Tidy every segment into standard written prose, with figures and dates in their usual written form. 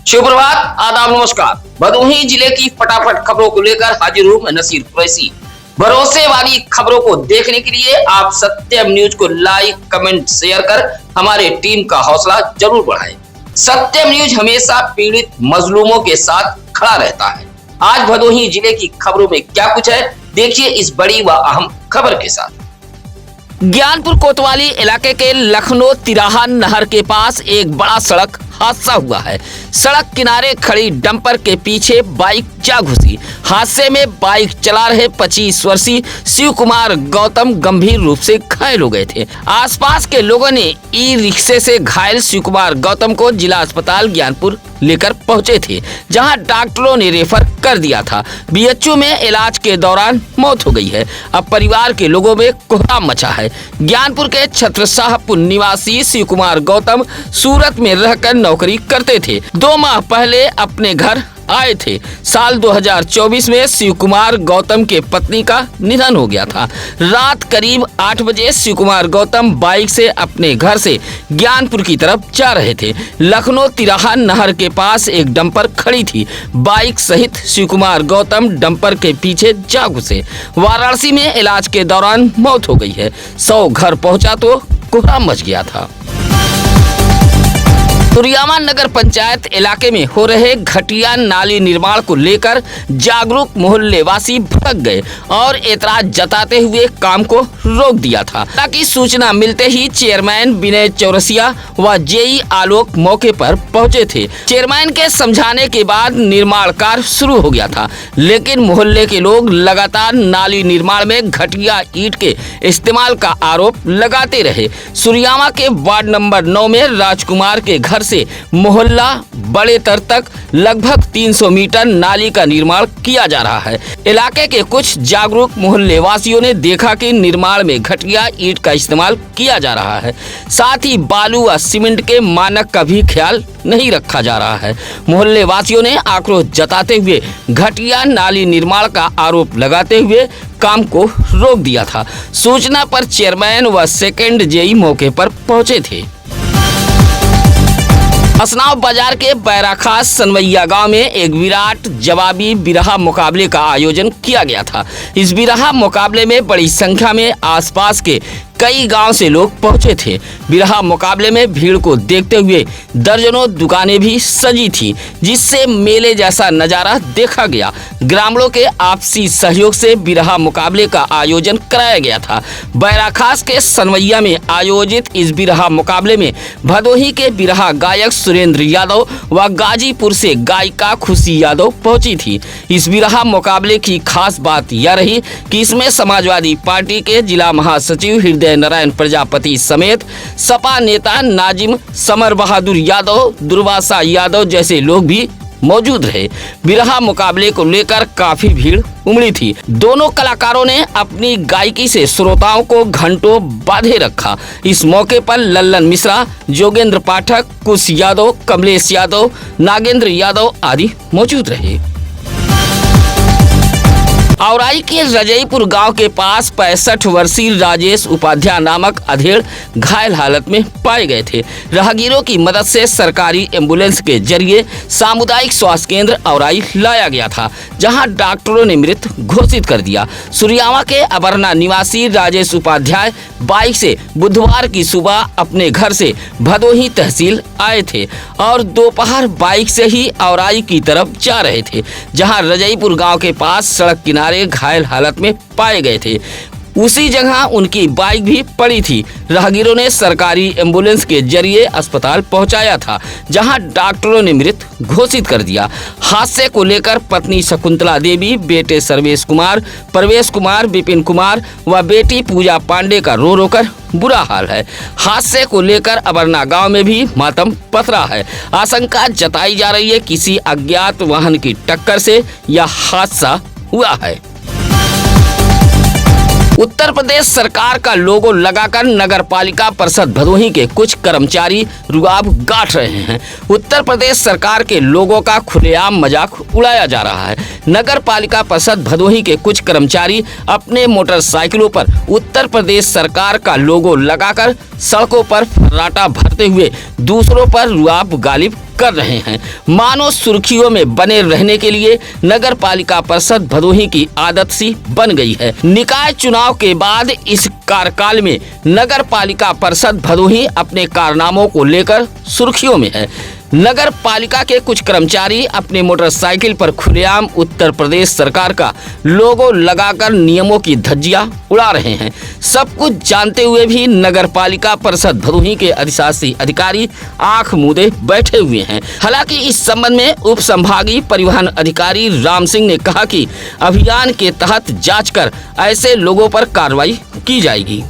सुप्रभात, आदाब, नमस्कार। भदोही जिले की फटाफट खबरों को लेकर हाजिर हूं मैं नसीर कुरैशी। भरोसे वाली खबरों को देखने के लिए आप सत्यम न्यूज को लाइक, कमेंट, शेयर कर हमारे टीम का हौसला जरूर बढ़ाएं। सत्यम न्यूज हमेशा पीड़ित मजलूमों के साथ खड़ा रहता है। आज भदोही जिले की खबरों में क्या कुछ है, देखिए इस बड़ी व अहम खबर के साथ। ज्ञानपुर कोतवाली इलाके के लखनऊ तिराहा नहर के पास एक बड़ा सड़क हादसा हुआ है। सड़क किनारे खड़ी डंपर के पीछे बाइक जा घुसी। हादसे में बाइक चला रहे 25 वर्षीय शिव कुमार गौतम गंभीर रूप से घायल हो गए थे। आसपास के लोगों ने ई रिक्शे से घायल शिव कुमार गौतम को जिला अस्पताल ज्ञानपुर लेकर पहुंचे थे, जहां डॉक्टरों ने रेफर कर दिया था। बीएचयू में इलाज के दौरान मौत हो गई है। अब परिवार के लोगों में कोहराम मचा है। ज्ञानपुर के छत्रसाहपुर निवासी शिव कुमार गौतम सूरत में रहकर नौकरी करते थे। 2 माह पहले अपने घर आए थे। साल 2024 में शिव कुमार गौतम के पत्नी का निधन हो गया था। रात करीब 8 बजे शिव कुमार गौतम बाइक से अपने घर से ज्ञानपुर की तरफ जा रहे थे। लखनऊ तिराहा नहर के पास एक डंपर खड़ी थी। बाइक सहित शिव कुमार गौतम डंपर के पीछे जा घुसे। वाराणसी में इलाज के दौरान मौत हो गई है। 100 घर पहुंचा तो कोहराम मच गया था। तुरियामा नगर पंचायत इलाके में हो रहे घटिया नाली निर्माण को लेकर जागरूक मोहल्ले वासी भड़क गए और एतराज जताते हुए काम को रोक दिया था। ताकि सूचना मिलते ही चेयरमैन विनय चौरसिया व जेई आलोक मौके पर पहुंचे थे। चेयरमैन के समझाने के बाद निर्माण कार्य शुरू हो गया था, लेकिन मोहल्ले के लोग लगातार नाली निर्माण में घटिया ईंट के इस्तेमाल का आरोप लगाते रहे। तुरियामा के वार्ड नंबर 9 में राजकुमार के घर से मोहल्ला बड़े तर तक लगभग 300 मीटर नाली का निर्माण किया जा रहा है। इलाके के कुछ जागरूक मोहल्ले वासियों ने देखा कि निर्माण में घटिया ईंट का इस्तेमाल किया जा रहा है, साथ ही बालू व सीमेंट के मानक का भी ख्याल नहीं रखा जा रहा है। मोहल्ले वासियों ने आक्रोश जताते हुए घटिया नाली निर्माण का आरोप लगाते हुए काम को रोक दिया था। सूचना पर चेयरमैन व सेकंड जेई मौके पर पहुंचे थे। असनाव बाजार के बैराखास सनवैया गांव में एक विराट जवाबी बिरहा मुकाबले का आयोजन किया गया था। इस बिरहा मुकाबले में बड़ी संख्या में आसपास के कई गांव से लोग पहुंचे थे। बिरहा मुकाबले में भीड़ को देखते हुए दर्जनों दुकानें भी सजी थी, जिससे मेले जैसा नजारा देखा गया। ग्रामीणों के आपसी सहयोग से बिरहा मुकाबले का आयोजन कराया गया था। बैराखास के सनवैया में आयोजित इस बिरहा मुकाबले में भदोही के बिरहा गायक सुरेंद्र यादव व गाजीपुर से गायिका खुशी यादव पहुंची थी। इस बिरहा मुकाबले की खास बात यह रही कि इसमें समाजवादी पार्टी के जिला महासचिव हृदय नारायण प्रजापति समेत सपा नेता नाजिम समर बहादुर यादव, दुर्वासा यादव जैसे लोग भी मौजूद रहे। बिरहा मुकाबले को लेकर काफी भीड़ उमड़ी थी। दोनों कलाकारों ने अपनी गायकी से श्रोताओं को घंटों बांधे रखा। इस मौके पर लल्लन मिश्रा, जोगेंद्र पाठक, कुश यादव, कमलेश यादव, नागेंद्र यादव आदि मौजूद रहे। औराई के रजईपुर गांव के पास 65 वर्षीय राजेश उपाध्याय नामक अधेड़ घायल हालत में पाए गए थे। राहगीरों की मदद से सरकारी एम्बुलेंस के जरिए सामुदायिक स्वास्थ्य केंद्र औराई लाया गया था, जहां डॉक्टरों ने मृत घोषित कर दिया। तुरियामा के अबरना निवासी राजेश उपाध्याय बाइक से बुधवार की सुबह अपने घर से भदोही तहसील आए थे और दोपहर बाइक से ही औराई की तरफ जा रहे थे, जहां रजईपुर गाँव के पास सड़क किनारे घायल हालत में पाए गए थे। उसी जगह उनकी बाइक भी पड़ी थी। राहगीरों ने सरकारी एम्बुलेंस के जरिए अस्पताल पहुंचाया था, जहां डॉक्टरों ने मृत घोषित कर दिया। हादसे को लेकर पत्नी शकुंतला देवी, बेटे सर्वेश कुमार, प्रवेश कुमार, विपिन कुमार व बेटी पूजा पांडे का रो रो कर बुरा हाल है। हादसे को लेकर अबरना गांव में भी मातम पसरा है। आशंका जताई जा रही है किसी अज्ञात वाहन की टक्कर से यह हादसा हुआ है। उत्तर प्रदेश सरकार का लोगो लगाकर नगर पालिका परिषद भदोही के कुछ कर्मचारी रुआब गांठ रहे हैं। उत्तर प्रदेश सरकार के लोगों का खुलेआम मजाक उड़ाया जा रहा है। नगर पालिका परिषद भदोही के कुछ कर्मचारी अपने मोटरसाइकिलों पर उत्तर प्रदेश सरकार का लोगो लगाकर सड़कों पर फर्राटा भरते हुए दूसरों पर रुआब गालिब कर रहे हैं। मानो सुर्खियों में बने रहने के लिए नगर पालिका परिषद भदोही की आदत सी बन गई है। निकाय चुनाव के बाद इस कार्यकाल में नगर पालिका परिषद भदोही अपने कारनामों को लेकर सुर्खियों में है। नगर पालिका के कुछ कर्मचारी अपने मोटरसाइकिल पर खुलेआम उत्तर प्रदेश सरकार का लोगो लगाकर नियमों की धज्जियां उड़ा रहे हैं। सब कुछ जानते हुए भी नगर पालिका परिषद भदोही के अधिशासी अधिकारी आंख मूंदे बैठे हुए हैं। हालांकि इस संबंध में उप संभागीय परिवहन अधिकारी राम सिंह ने कहा कि अभियान के तहत जांच कर ऐसे लोगों पर कार्रवाई की जाएगी।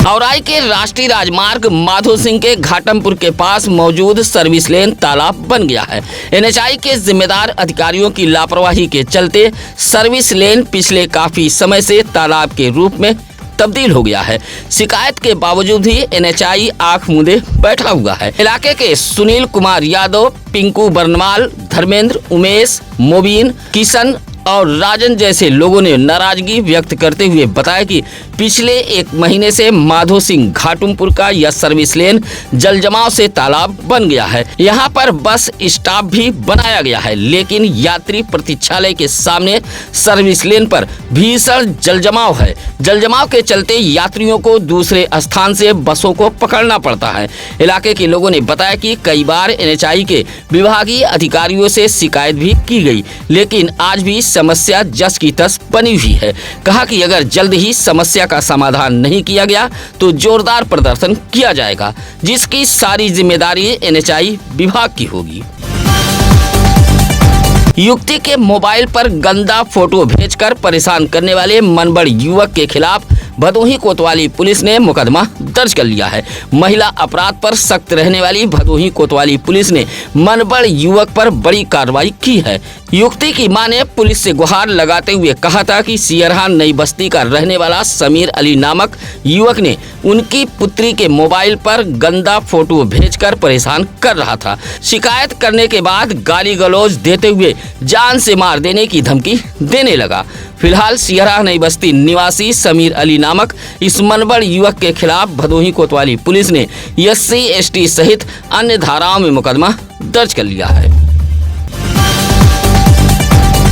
औराई के राष्ट्रीय राजमार्ग माधो सिंह के घाटमपुर के पास मौजूद सर्विस लेन तालाब बन गया है। एनएचआई के जिम्मेदार अधिकारियों की लापरवाही के चलते सर्विस लेन पिछले काफी समय से तालाब के रूप में तब्दील हो गया है। शिकायत के बावजूद ही एनएचआई आंख मूंदे बैठा हुआ है। इलाके के सुनील कुमार यादव, पिंकू बर्नवाल, धर्मेंद्र, उमेश, मोबीन, किशन और राजन जैसे लोगों ने नाराजगी व्यक्त करते हुए बताया कि पिछले एक महीने से माधो सिंह घाटमपुर का यह सर्विस लेन जलजमाव से तालाब बन गया है। यहाँ पर बस स्टॉप भी बनाया गया है, लेकिन यात्री प्रतीक्षालय के सामने सर्विस लेन पर भीषण जलजमाव है। जलजमाव के चलते यात्रियों को दूसरे स्थान से बसों को पकड़ना पड़ता है। इलाके के लोगों ने बताया कि कई बार एनएचआई के विभागीय अधिकारियों से शिकायत भी की गई, लेकिन आज भी समस्या जस की तस बनी हुई है। कहा कि अगर जल्द ही समस्या का समाधान नहीं किया गया तो जोरदार प्रदर्शन किया जाएगा, जिसकी सारी जिम्मेदारी एनएचआई विभाग की होगी। युवती के मोबाइल पर गंदा फोटो भेजकर परेशान करने वाले मनबड़ युवक के खिलाफ भदोही कोतवाली पुलिस ने मुकदमा दर्ज कर लिया है। महिला अपराध पर सख्त रहने वाली भदोही कोतवाली पुलिस ने मनबड़ युवक पर बड़ी कार्रवाई की है। युवती की मां ने पुलिस से गुहार लगाते हुए कहा था कि सियरहा नई बस्ती का रहने वाला समीर अली नामक युवक ने उनकी पुत्री के मोबाइल पर गंदा फोटो भेजकर परेशान कर रहा था। शिकायत करने के बाद गाली गलौज देते हुए जान से मार देने की धमकी देने लगा। फिलहाल सियरहा नई बस्ती निवासी समीर अली नामक इस मनबड़ युवक के खिलाफ भदोही कोतवाली पुलिस ने SC ST सहित अन्य धाराओं में मुकदमा दर्ज कर लिया है।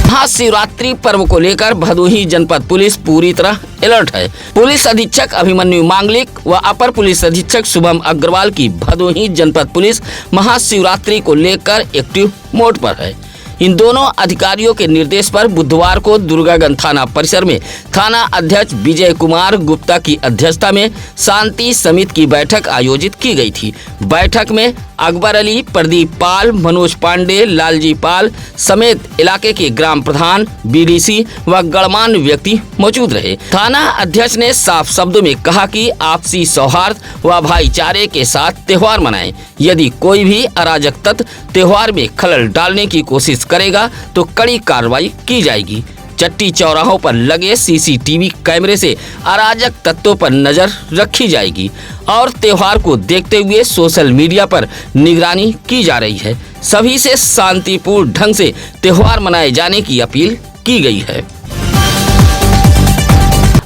महाशिवरात्रि पर्व को लेकर भदोही जनपद पुलिस पूरी तरह अलर्ट है। पुलिस अधीक्षक अभिमन्यु मांगलिक व अपर पुलिस अधीक्षक शुभम अग्रवाल की भदोही जनपद पुलिस महाशिवरात्रि को लेकर एक्टिव मोड पर है। इन दोनों अधिकारियों के निर्देश पर बुधवार को दुर्गागंज थाना परिसर में थाना अध्यक्ष विजय कुमार गुप्ता की अध्यक्षता में शांति समिति की बैठक आयोजित की गई थी। बैठक में अकबर अली, प्रदीप पाल, मनोज पांडे, लालजी पाल समेत इलाके के ग्राम प्रधान, BDC व गणमान्य व्यक्ति मौजूद रहे। थाना अध्यक्ष ने साफ शब्दों में कहा कि आपसी सौहार्द व भाईचारे के साथ त्योहार मनाएं। यदि कोई भी अराजक तत्व त्योहार में खलल डालने की कोशिश करेगा तो कड़ी कार्रवाई की जाएगी। चट्टी चौराहों पर लगे CCTV कैमरे से अराजक तत्वों पर नजर रखी जाएगी और त्योहार को देखते हुए सोशल मीडिया पर निगरानी की जा रही है। सभी से शांतिपूर्ण ढंग से त्योहार मनाए जाने की अपील की गई है।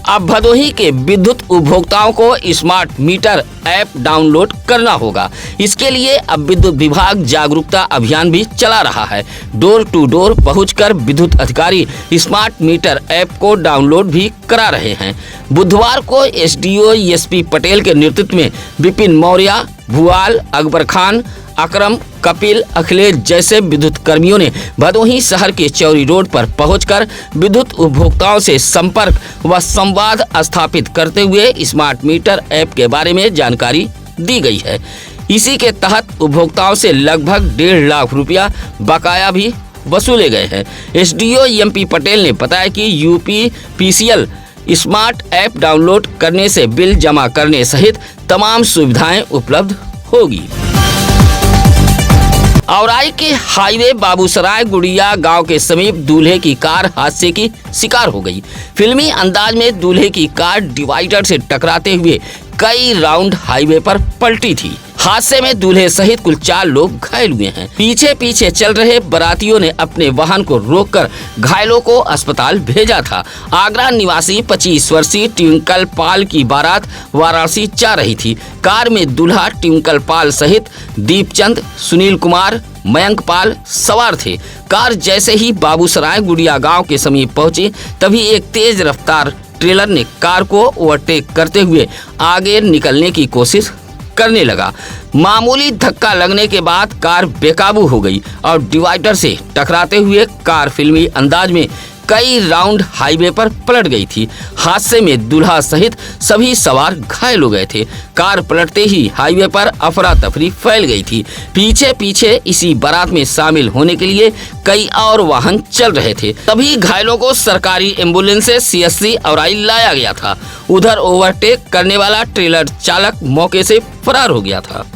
अब भदोही के विद्युत उपभोक्ताओं को स्मार्ट मीटर ऐप डाउनलोड करना होगा। इसके लिए अब विद्युत विभाग जागरूकता अभियान भी चला रहा है। डोर टू डोर पहुंचकर विद्युत अधिकारी स्मार्ट मीटर ऐप को डाउनलोड भी करा रहे हैं। बुधवार को SDO SP पटेल के नेतृत्व में विपिन मौर्य, भुआल, अकबर खान, अकरम, कपिल, अखिलेश जैसे विद्युत कर्मियों ने भदोही शहर के चौरी रोड पर पहुंचकर विद्युत उपभोक्ताओं से संपर्क व संवाद स्थापित करते हुए स्मार्ट मीटर ऐप के बारे में जानकारी दी गई है। इसी के तहत उपभोक्ताओं से लगभग 1.5 लाख रुपया बकाया भी वसूले गए हैं। SDO MP पटेल ने बताया कि UPPCL स्मार्ट ऐप डाउनलोड करने से बिल जमा करने सहित तमाम सुविधाएं उपलब्ध होगी। औराई के हाईवे बाबूसराय गुड़िया गांव के समीप दूल्हे की कार हादसे की शिकार हो गई। फिल्मी अंदाज में दूल्हे की कार डिवाइडर से टकराते हुए कई राउंड हाईवे पर पलटी थी। हादसे में दूल्हे सहित कुल 4 लोग घायल हुए हैं। पीछे पीछे चल रहे बारातियों ने अपने वाहन को रोककर घायलों को अस्पताल भेजा था। आगरा निवासी 25 वर्षीय ट्विंकल पाल की बारात वाराणसी जा रही थी। कार में दूल्हा ट्विंकल पाल सहित दीपचंद, सुनील कुमार, मयंक पाल सवार थे। कार जैसे ही बाबूसराय गुड़िया गांव के समीप पहुंची, तभी एक तेज रफ्तार ट्रेलर ने कार को ओवरटेक करते हुए आगे निकलने की कोशिश करने लगा। मामूली धक्का लगने के बाद कार बेकाबू हो गई और डिवाइडर से टकराते हुए कार फिल्मी अंदाज में कई राउंड हाईवे पर पलट गई थी। हादसे में दूल्हा सहित सभी सवार घायल हो गए थे। कार पलटते ही हाईवे पर अफरा तफरी फैल गई थी। पीछे पीछे इसी बारात में शामिल होने के लिए कई और वाहन चल रहे थे। तभी घायलों को सरकारी एम्बुलेंस से CSC औराई लाया गया था। उधर ओवरटेक करने वाला ट्रेलर चालक मौके से फरार हो गया था।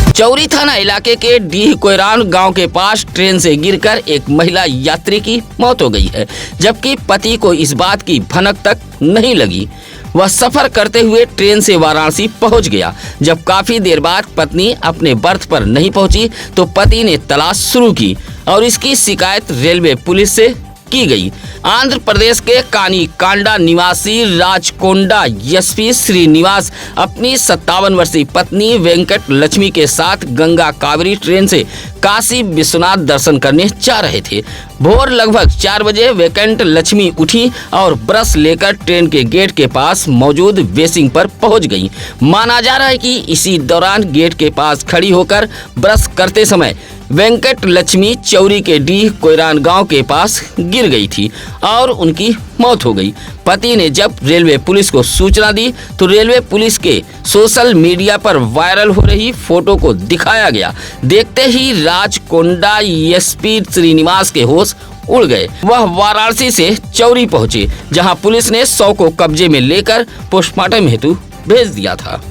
चौरी थाना इलाके के डीह कोयरान गांव के पास ट्रेन से गिरकर एक महिला यात्री की मौत हो गई है, जबकि पति को इस बात की भनक तक नहीं लगी। वह सफर करते हुए ट्रेन से वाराणसी पहुंच गया। जब काफी देर बाद पत्नी अपने बर्थ पर नहीं पहुंची तो पति ने तलाश शुरू की और इसकी शिकायत रेलवे पुलिस से की गई। आंध्र प्रदेश के कानीकांडा निवासी राजकोंडा एसपी श्रीनिवास अपनी 57 वर्षीय पत्नी वेंकट लक्ष्मी के साथ गंगा कावेरी ट्रेन से काशी विश्वनाथ दर्शन करने जा रहे थे। भोर लगभग 4 बजे वेंकट लक्ष्मी उठी और ब्रश लेकर ट्रेन के गेट के पास मौजूद बेसिंग पर पहुंच गई। माना जा रहा है कि इसी दौरान गेट के पास खड़ी होकर ब्रश करते समय वेंकट लक्ष्मी चौरी के डीह कोयरान गांव के पास गिर गई थी और उनकी मौत हो गई। पति ने जब रेलवे पुलिस को सूचना दी तो रेलवे पुलिस के सोशल मीडिया पर वायरल हो रही फोटो को दिखाया गया। देखते ही राजकोंडा एसपी श्रीनिवास के होश उड़ गए। वह वाराणसी से चौरी पहुंचे, जहां पुलिस ने शव को कब्जे में लेकर पोस्टमार्टम हेतु भेज दिया था।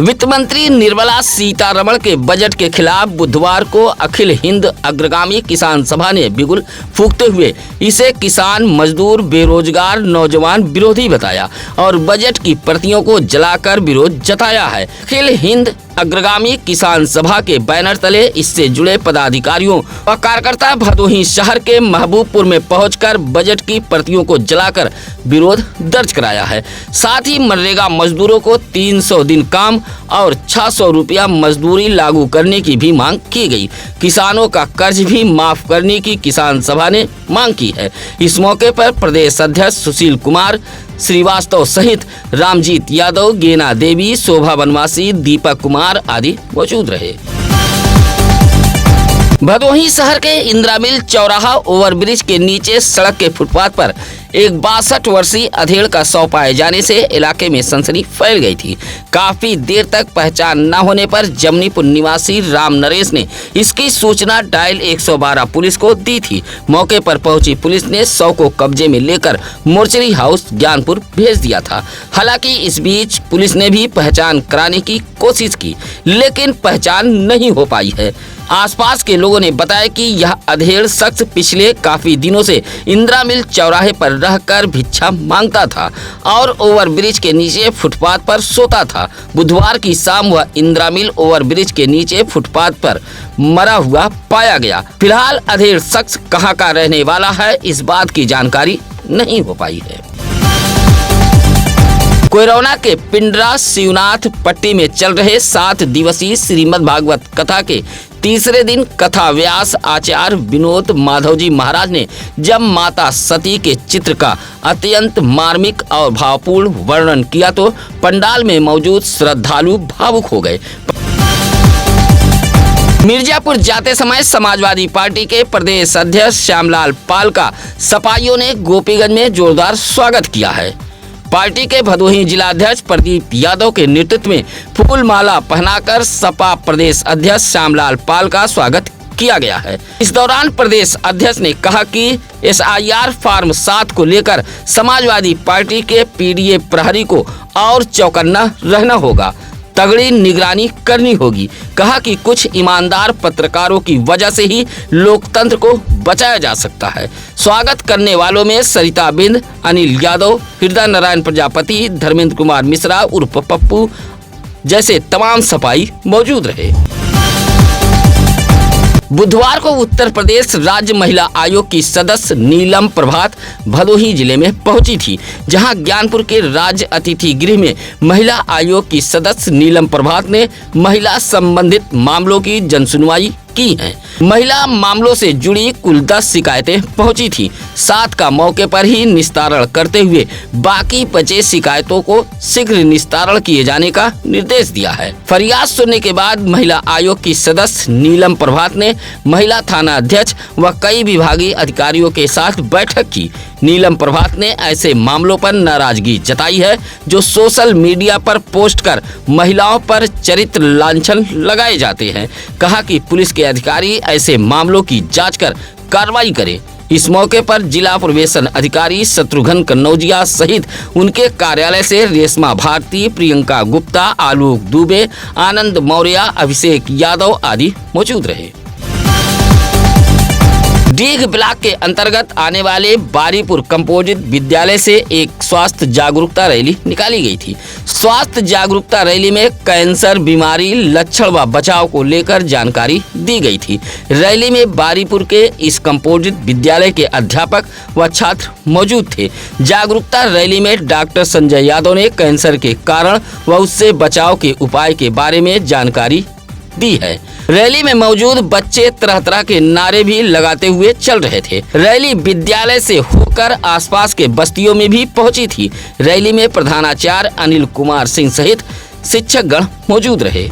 वित्त मंत्री निर्मला सीतारमण के बजट के खिलाफ बुधवार को अखिल हिंद अग्रगामी किसान सभा ने बिगुल फूंकते हुए इसे किसान, मजदूर, बेरोजगार, नौजवान विरोधी बताया और बजट की प्रतियों को जलाकर विरोध जताया है। अखिल हिंद अग्रगामी किसान सभा के बैनर तले इससे जुड़े पदाधिकारियों व कार्यकर्ता भदोही शहर के महबूबपुर में पहुंचकर बजट की प्रतियों को जलाकर विरोध दर्ज कराया है। साथ ही मनरेगा मजदूरों को 300 दिन काम और 600 रुपया मजदूरी लागू करने की भी मांग की गई। किसानों का कर्ज भी माफ करने की किसान सभा ने मांग की है। इस मौके पर प्रदेश अध्यक्ष सुशील कुमार श्रीवास्तव सहित रामजीत यादव, गेना देवी, शोभा बनवासी, दीपक कुमार आदि मौजूद रहे। भदोही शहर के इंदिरा मिल चौराहा ओवरब्रिज के नीचे सड़क के फुटपाथ पर एक 62 वर्षीय अधेड़ का शव पाए जाने से इलाके में सनसनी फैल गई थी। काफी देर तक पहचान न होने पर जमनीपुर निवासी राम नरेश ने इसकी सूचना डायल 112 पुलिस को दी थी। मौके पर पहुंची पुलिस ने शव को कब्जे में लेकर मोर्चरी हाउस ज्ञानपुर भेज दिया था। हालांकि इस बीच पुलिस ने भी पहचान कराने की कोशिश की, लेकिन पहचान नहीं हो पाई है। आसपास के लोगों ने बताया कि यह अधेड़ शख्स पिछले काफी दिनों से इंदिरा मिल चौराहे पर रहकर भिक्षा मांगता था और ओवरब्रिज के नीचे फुटपाथ पर सोता था। बुधवार की शाम वह इंदिरा मिल ओवरब्रिज के नीचे फुटपाथ पर मरा हुआ पाया गया। फिलहाल अधेड़ शख्स कहां का रहने वाला है, इस बात की जानकारी नहीं हो पाई है। कोयरौना के पिंडरा शिवनाथ पट्टी में चल रहे 7 दिवसीय श्रीमद् भागवत कथा के तीसरे दिन कथा व्यास आचार्य विनोद माधवजी महाराज ने जब माता सती के चित्र का अत्यंत मार्मिक और भावपूर्ण वर्णन किया तो पंडाल में मौजूद श्रद्धालु भावुक हो गए। मिर्जापुर जाते समय समाजवादी पार्टी के प्रदेश अध्यक्ष श्यामलाल पाल का सपाइयों ने गोपीगंज में जोरदार स्वागत किया है। पार्टी के भदोही जिलाध्यक्ष प्रदीप यादव के नेतृत्व में फूल माला पहनाकर सपा प्रदेश अध्यक्ष श्यामलाल पाल का स्वागत किया गया है। इस दौरान प्रदेश अध्यक्ष ने कहा कि SIR फॉर्म 7 को लेकर समाजवादी पार्टी के PDA प्रहरी को और चौकन्ना रहना होगा। तगड़ी निगरानी करनी होगी। कहा कि कुछ ईमानदार पत्रकारों की वजह से ही लोकतंत्र को बचाया जा सकता है। स्वागत करने वालों में सरिता बिंद, अनिल यादव, हृदय नारायण प्रजापति, धर्मेंद्र कुमार मिश्रा उर्फ पप्पू जैसे तमाम सफाई मौजूद रहे। बुधवार को उत्तर प्रदेश राज्य महिला आयोग की सदस्य नीलम प्रभात भदोही जिले में पहुंची थी, जहां ज्ञानपुर के राज्य अतिथि गृह में महिला आयोग की सदस्य नीलम प्रभात ने महिला संबंधित मामलों की जनसुनवाई की है। महिला मामलों से जुड़ी कुल 10 शिकायतें पहुंची थी। 7 का मौके पर ही निस्तारण करते हुए बाकी बचे शिकायतों को शीघ्र निस्तारण किए जाने का निर्देश दिया है। फरियाद सुनने के बाद महिला आयोग की सदस्य नीलम प्रभात ने महिला थाना अध्यक्ष व कई विभागीय अधिकारियों के साथ बैठक की। नीलम प्रभात ने ऐसे मामलों पर नाराजगी जताई है जो सोशल मीडिया पर पोस्ट कर महिलाओं पर चरित्र लांछन लगाए जाते हैं। कहा कि पुलिस के अधिकारी ऐसे मामलों की जांच कर कार्रवाई करें। इस मौके पर जिला प्रोबेशन अधिकारी शत्रुघ्न कन्नौजिया सहित उनके कार्यालय से रेशमा भारती, प्रियंका गुप्ता, आलोक दुबे, आनंद मौर्य, अभिषेक यादव आदि मौजूद रहे। डीग ब्लॉक के अंतर्गत आने वाले बारीपुर कंपोजिट विद्यालय से एक स्वास्थ्य जागरूकता रैली निकाली गई थी। स्वास्थ्य जागरूकता रैली में कैंसर बीमारी, लक्षण व बचाव को लेकर जानकारी दी गई थी। रैली में बारीपुर के इस कंपोजिट विद्यालय के अध्यापक व छात्र मौजूद थे। जागरूकता रैली में डॉक्टर संजय यादव ने कैंसर के कारण व उससे बचाव के उपाय के बारे में जानकारी दी है। रैली में मौजूद बच्चे तरह तरह के नारे भी लगाते हुए चल रहे थे। रैली विद्यालय से होकर आसपास के बस्तियों में भी पहुंची थी। रैली में प्रधानाचार्य अनिल कुमार सिंह सहित शिक्षकगण मौजूद रहे।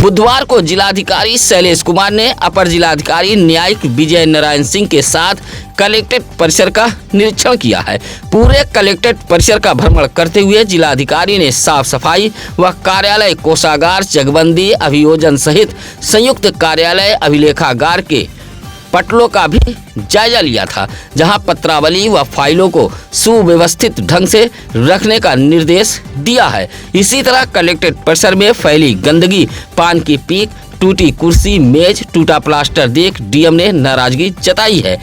बुधवार को जिलाधिकारी शैलेश कुमार ने अपर जिलाधिकारी न्यायिक विजय नारायण सिंह के साथ कलेक्ट्रेट परिसर का निरीक्षण किया है। पूरे कलेक्ट्रेट परिसर का भ्रमण करते हुए जिलाधिकारी ने साफ सफाई व कार्यालय कोषागार, चकबंदी, अभियोजन सहित संयुक्त कार्यालय अभिलेखागार के पटलों का भी जायजा लिया था, जहां पत्रावली व फाइलों को सुव्यवस्थित ढंग से रखने का निर्देश दिया है। इसी तरह कलेक्ट्रेट परिसर में फैली गंदगी, पान की पीक, टूटी कुर्सी, मेज, टूटा प्लास्टर देख डीएम ने नाराजगी जताई है।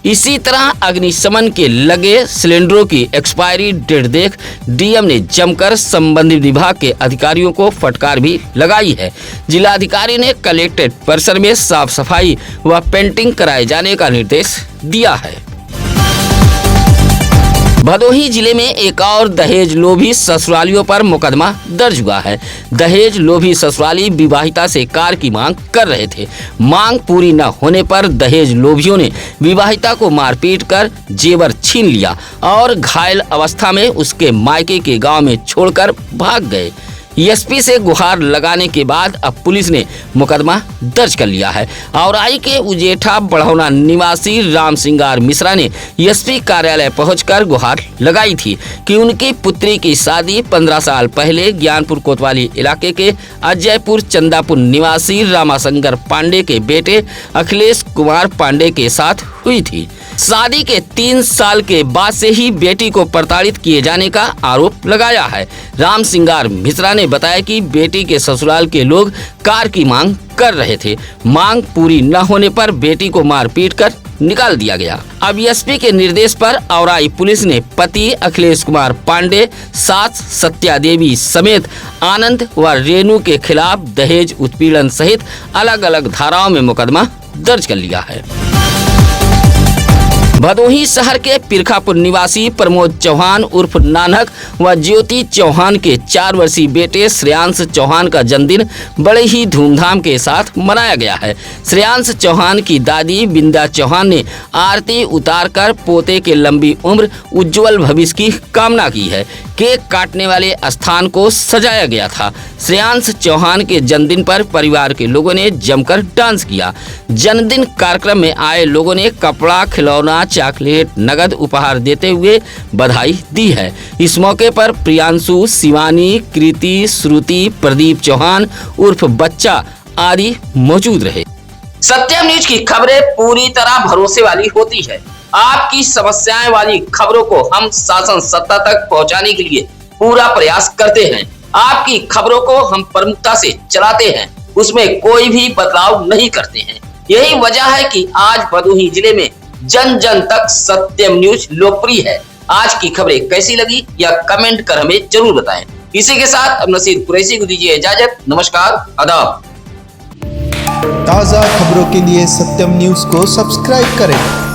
इसी तरह अग्निशमन के लगे सिलेंडरों की एक्सपायरी डेट देख डीएम ने जमकर संबंधित विभाग के अधिकारियों को फटकार भी लगाई है। जिलाधिकारी ने कलेक्ट्रेट परिसर में साफ सफाई व पेंटिंग कराए जाने का निर्देश दिया है। भदोही जिले में एक और दहेज लोभी ससुरालियों पर मुकदमा दर्ज हुआ है। दहेज लोभी ससुराली विवाहिता से कार की मांग कर रहे थे। मांग पूरी न होने पर दहेज लोभियों ने विवाहिता को मारपीट कर जेवर छीन लिया और घायल अवस्था में उसके मायके के गांव में छोड़कर भाग गए। एसपी से गुहार लगाने के बाद अब पुलिस ने मुकदमा दर्ज कर लिया है। औराई के उजेठा बढ़ौना निवासी राम सिंगार मिश्रा ने एसपी कार्यालय पहुंचकर गुहार लगाई थी कि उनकी पुत्री की शादी 15 साल पहले ज्ञानपुर कोतवाली इलाके के अजयपुर चंदापुर निवासी रामाशंकर पांडे के बेटे अखिलेश कुमार पांडे के साथ हुई थी। शादी के 3 साल के बाद से ही बेटी को प्रताड़ित किए जाने का आरोप लगाया है। राम सिंगार मिश्रा ने बताया कि बेटी के ससुराल के लोग कार की मांग कर रहे थे। मांग पूरी न होने पर बेटी को मारपीट कर निकाल दिया गया। अब एसपी के निर्देश पर औराई पुलिस ने पति अखिलेश कुमार पांडे, सास सत्या देवी समेत आनंद व रेणु के खिलाफ दहेज उत्पीड़न सहित अलग अलग धाराओं में मुकदमा दर्ज कर लिया है। भदोही शहर के पिरखापुर निवासी प्रमोद चौहान उर्फ नानक व ज्योति चौहान के 4 वर्षीय बेटे श्रेयांश चौहान का जन्मदिन बड़े ही धूमधाम के साथ मनाया गया है। श्रेयांश चौहान की दादी बिंदा चौहान ने आरती उतारकर पोते के लंबी उम्र, उज्जवल भविष्य की कामना की है। केक काटने वाले स्थान को सजाया गया था। श्रेयांश चौहान के जन्मदिन पर परिवार के लोगों ने जमकर डांस किया। जन्मदिन कार्यक्रम में आए लोगों ने कपड़ा, खिलौना, चॉकलेट, नगद उपहार देते हुए बधाई दी है। इस मौके पर प्रियांशु, शिवानी, कृति, श्रुति, प्रदीप चौहान उर्फ बच्चा आदि मौजूद रहे। सत्यम न्यूज की खबरें पूरी तरह भरोसे वाली होती है। आपकी समस्याएं वाली खबरों को हम शासन सत्ता तक पहुंचाने के लिए पूरा प्रयास करते हैं। आपकी खबरों को हम प्रमुखता से चलाते हैं, उसमें कोई भी बदलाव नहीं करते हैं। यही वजह है कि आज भदोही जिले में जन जन तक सत्यम न्यूज लोकप्रिय है। आज की खबरें कैसी लगी या कमेंट कर हमें जरूर बताएं। इसी के साथ अब नसीर कुरैशी को दीजिए इजाजत। नमस्कार, आदाब। ताज़ा खबरों के लिए सत्यम न्यूज़ को सब्सक्राइब करें।